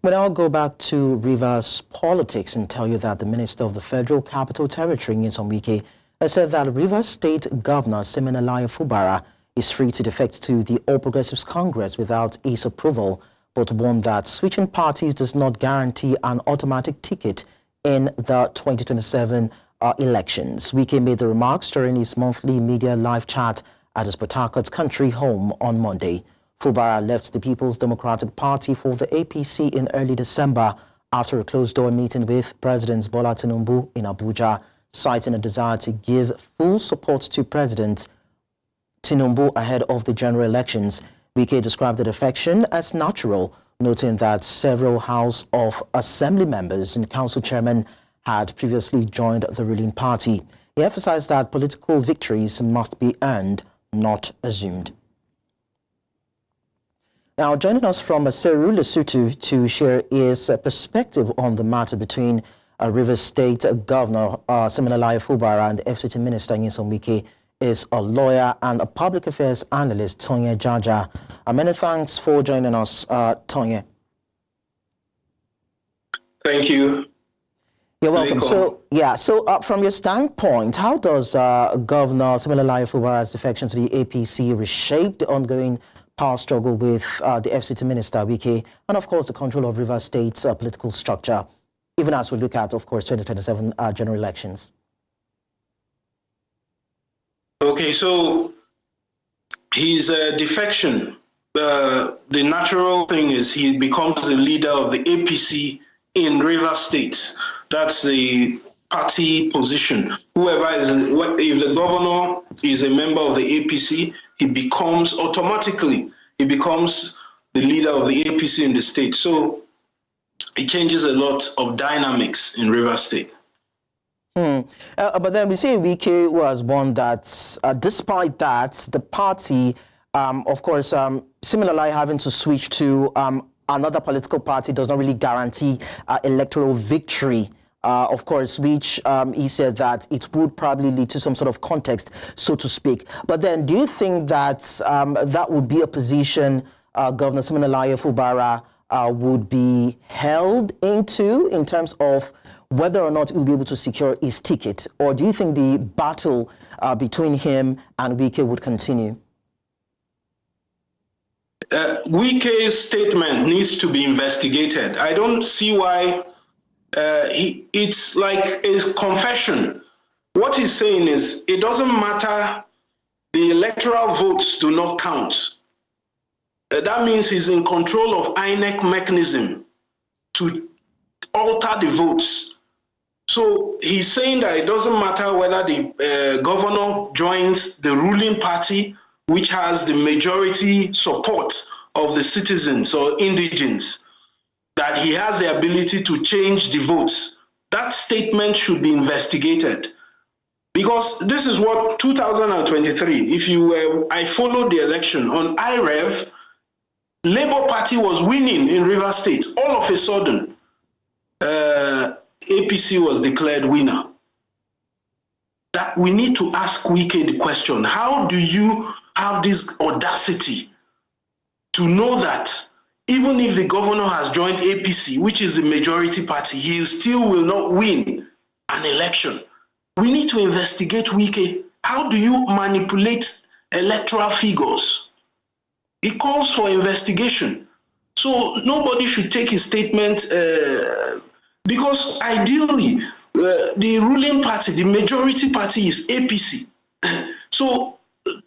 But I'll go back to Rivers politics and tell you that the Minister of the Federal Capital Territory, Nyesom Wike, has said that Rivers State Governor Siminalayi Fubara is free to defect to the All Progressives Congress without his approval, but warned that switching parties does not guarantee an automatic ticket in the 2027 elections. Wike made the remarks during his monthly media live chat at his Port Harcourt country home on Monday. Fubara left the People's Democratic Party for the APC in early December after a closed-door meeting with President Bola Tinubu in Abuja, citing a desire to give full support to President Tinubu ahead of the general elections. Wike described the defection as natural, noting that several House of Assembly members and council chairmen had previously joined the ruling party. He emphasized that political victories must be earned, not assumed. Now, joining us from Lesotho to share his perspective on the matter between Rivers State Governor Siminalayi Fubara and the FCT Minister Nyesom Wike is a lawyer and a public affairs analyst, Tonye Jaja. Many thanks for joining us, Tonye. Thank you. You're welcome. So from your standpoint, how does Governor Siminalayi Fubara's defection to the APC reshape the ongoing power struggle with the FCT Minister, Wike, and of course the control of Rivers State's political structure, even as we look at, of course, 2027 general elections? Okay, so his defection, the natural thing is he becomes the leader of the APC in Rivers State. That's the party position. Whoever is, if the governor is a member of the APC, he becomes automatically, he becomes the leader of the APC in the state. So it changes a lot of dynamics in Rivers State. But then we see Wike was one that, despite that, the party, of course, similarly having to switch to another political party does not really guarantee electoral victory. Of course, which he said that it would probably lead to some sort of context, so to speak. But then do you think that that would be a position Governor Siminalayi Fubara would be held into in terms of whether or not he will be able to secure his ticket? Or do you think the battle between him and Wike would continue? Wike's statement needs to be investigated. I don't see why it's like a confession. What he's saying is it doesn't matter, the electoral votes do not count. That means he's in control of INEC mechanism to alter the votes. So he's saying that it doesn't matter whether the governor joins the ruling party, which has the majority support of the citizens or indigents, that he has the ability to change the votes. That statement should be investigated. Because this is what 2023, I followed the election on IREV, Labour Party was winning in Rivers State. All of a sudden, APC was declared winner. That we need to ask Wike the question, how do you have this audacity to know that even if the governor has joined APC, which is the majority party, he still will not win an election? We need to investigate Wike. How do you manipulate electoral figures? It calls for investigation. So nobody should take his statement because ideally the ruling party, the majority party is APC. So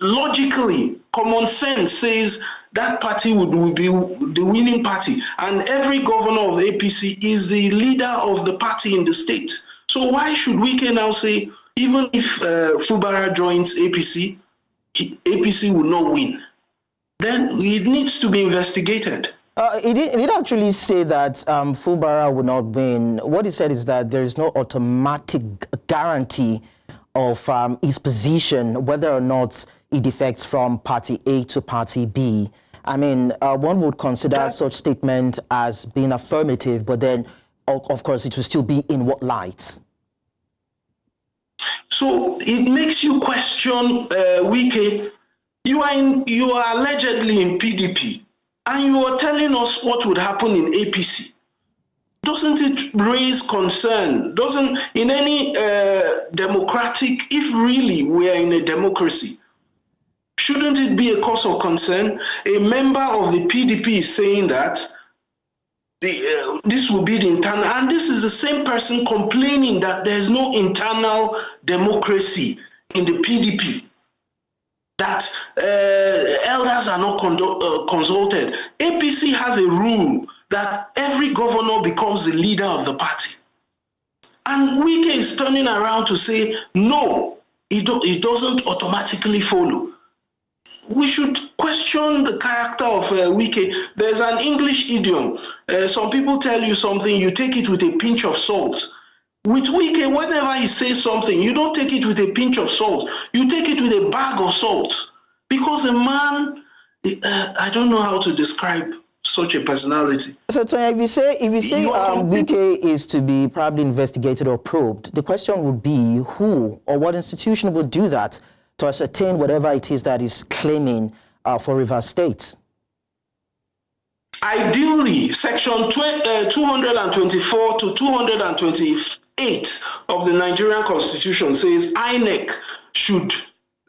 logically, common sense says that party would be the winning party. And every governor of the APC is the leader of the party in the state. So why should Wike now say, even if Fubara joins APC, APC will not win? Then it needs to be investigated. He did actually say that Fubara would not win. What he said is that there is no automatic guarantee of his position, whether or not he defects from party A to party B. I mean, one would consider such statement as being affirmative, but then, of course, it will still be in what light? So it makes you question, Wike. You are allegedly in PDP, and you are telling us what would happen in APC. Doesn't it raise concern? Doesn't, in any democratic, if really we are in a democracy, shouldn't it be a cause of concern? A member of the PDP is saying that this will be the internal, and this is the same person complaining that there's no internal democracy in the PDP, that elders are not consulted. APC has a rule that every governor becomes the leader of the party. And Wike is turning around to say, no, it doesn't automatically follow. We should question the character of Wike. There's an English idiom. Some people tell you something, you take it with a pinch of salt. With Wike, whenever he says something, you don't take it with a pinch of salt. You take it with a bag of salt. Because the man, I don't know how to describe such a personality. So, Tonye, if you say Wike is to be probably investigated or probed, the question would be who or what institution would do that to ascertain whatever it is that is claiming for Rivers State? Ideally, Section 224 to 228 of the Nigerian Constitution says INEC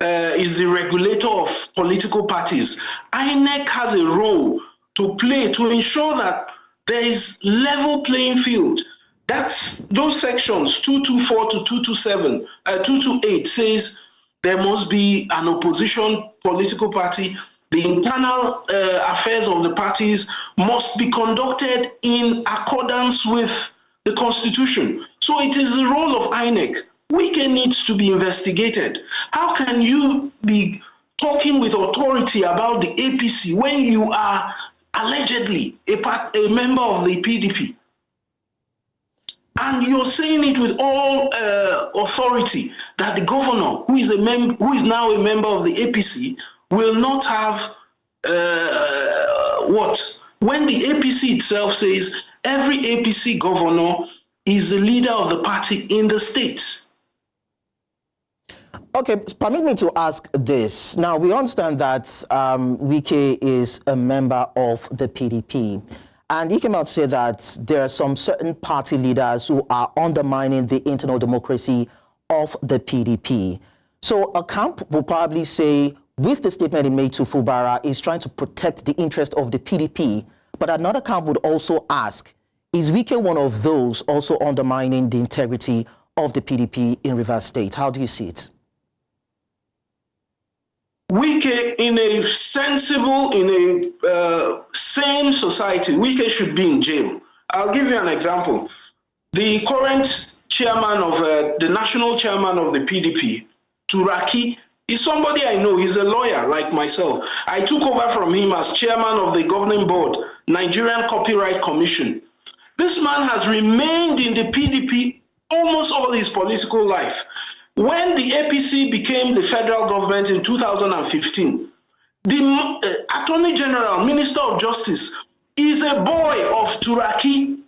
is the regulator of political parties. INEC has a role to play to ensure that there is level playing field. That's those sections 224 to 227, 228 says there must be an opposition political party. The internal affairs of the parties must be conducted in accordance with the Constitution. So it is the role of INEC. Wike needs to be investigated. How can you be talking with authority about the APC when you are allegedly a member of the PDP? And you're saying it with all authority that the governor, who is now a member of the APC, will not have what? When the APC itself says every APC governor is the leader of the party in the state. Okay, permit me to ask this. Now, we understand that Wike is a member of the PDP. And he came out to say that there are some certain party leaders who are undermining the internal democracy of the PDP. So a camp will probably say, with the statement he made to Fubara, is trying to protect the interest of the PDP. But another camp would also ask, is Wike one of those also undermining the integrity of the PDP in Rivers State? How do you see it? Wike, in a sensible, in a sane society, Wike should be in jail. I'll give you an example. The current chairman of, the national chairman of the PDP, Turaki, is somebody I know. He's a lawyer like myself. I took over from him as chairman of the governing board, Nigerian Copyright Commission. This man has remained in the PDP almost all his political life. When the APC became the federal government in 2015, the Attorney General, Minister of Justice, is a boy of Turaki.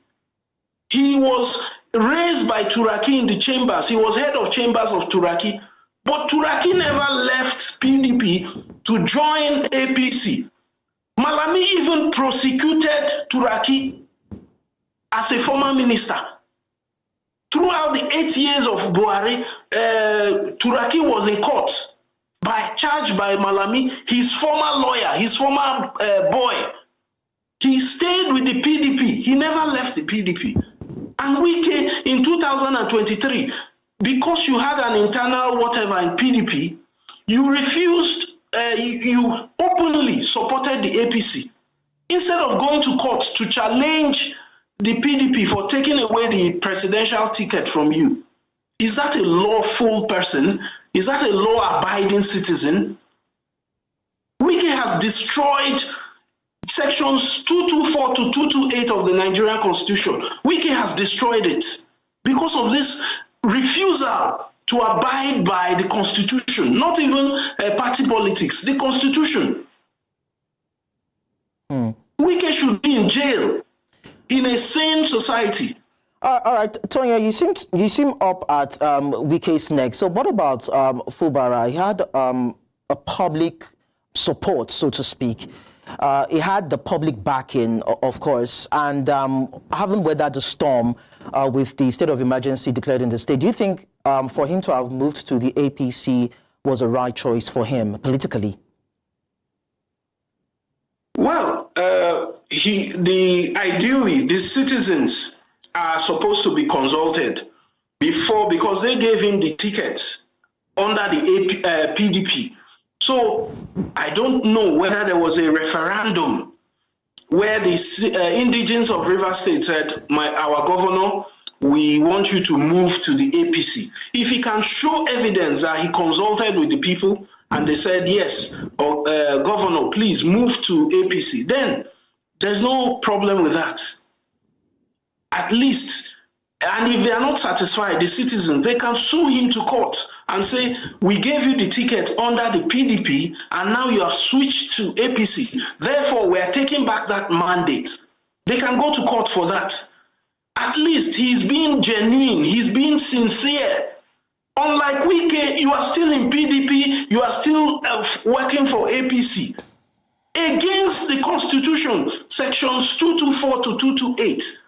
He was raised by Turaki in the chambers. He was head of chambers of Turaki. But Turaki never left PDP to join APC. Malami even prosecuted Turaki as a former minister. Throughout the 8 years of Buhari, Turaki was in court charged by Malami, his former lawyer, his former boy. He stayed with the PDP. He never left the PDP. And Wike in 2023, because you had an internal whatever in PDP, you refused, you openly supported the APC. Instead of going to court to challenge the PDP for taking away the presidential ticket from you. Is that a lawful person? Is that a law-abiding citizen? Wike has destroyed sections 224 to 228 of the Nigerian Constitution. Wike has destroyed it because of this refusal to abide by the Constitution, not even party politics, the Constitution. Wike should be in jail. In a sane society. All right, Tonye, you seem up at Wike's neck. So what about Fubara? He had a public support, so to speak. It had the public backing, of course, and having weathered the storm with the state of emergency declared in the state, do you think for him to have moved to the APC was a right choice for him politically? Well, ideally, the citizens are supposed to be consulted before, because they gave him the tickets under the PDP. So I don't know whether there was a referendum where the indigents of Rivers State said, our governor, we want you to move to the APC. If he can show evidence that he consulted with the people and they said, yes, governor, please move to APC, then there's no problem with that. At least, and if they are not satisfied, the citizens, they can sue him to court and say, we gave you the ticket under the PDP and now you have switched to APC. Therefore, we are taking back that mandate. They can go to court for that. At least he's being genuine, he's being sincere. Unlike Wike, you are still in PDP, you are still working for APC. Against the Constitution, sections 224 to 228.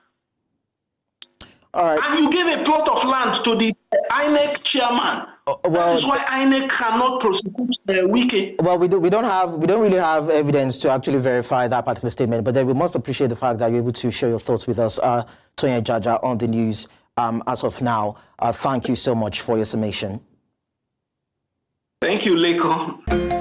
All right. And you gave a plot of land to the INEC chairman. That is why INEC cannot prosecute Wike. Well, we don't really have evidence to actually verify that particular statement, but then we must appreciate the fact that you're able to share your thoughts with us, Tonye Jaja, on the news as of now. Thank you so much for your summation. Thank you, Leko.